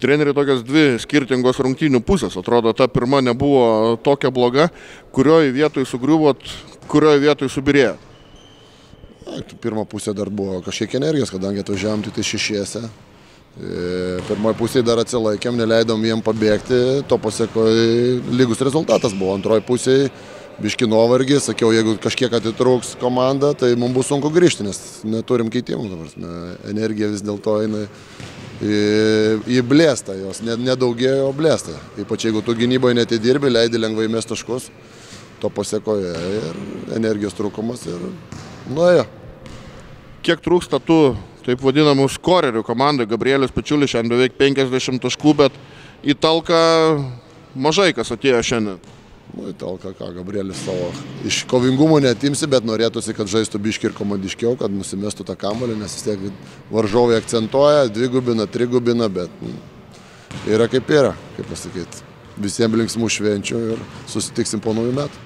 Treneri, tokias dvi skirtingos rungtynių pusės. Atrodo, ta pirma nebuvo tokia bloga, kurioje vietoje sugriuvot, kurioje vietoje subirėjo. Pirma pusė dar buvo kažkiek energijos, kadangi atvažiavom tik tai šešiese. Pirmoje pusėje dar atsilaikėm, neleidom jiem pabėgti, to pasiekoje lygus rezultatas buvo. Antroje pusėje biški nuovargį, sakiau, jeigu kažkiek atitrūks komanda, tai mums bus sunku grįžti, nes neturim keitimų. Energija vis dėlto eina į blėstą, jos nedaugėjo, o blėstą. Ypač jeigu tu gynyboje netidirbi, leidi lengvai mest taškus, to pasiekoje ir energijos trūkumas ir nuėjo. Kiek trūksta tų, taip vadinamų, skorerių komandai? Gabrielius Pečiulis šiandien beveik 50 taškų, bet į talką mažai kas atėjo šiandien. Į talką ką, Gabrielis savo iš kovingumo netimsi, bet norėtųsi, kad žaistų biški ir komandiškiau, kad nusimestų tą kamuolį, nes vis tiek varžovai akcentuoja, dvigubina, trigubina, bet yra, kaip pasakyti. Visiems linksmų švenčių ir susitiksim po naujų metų.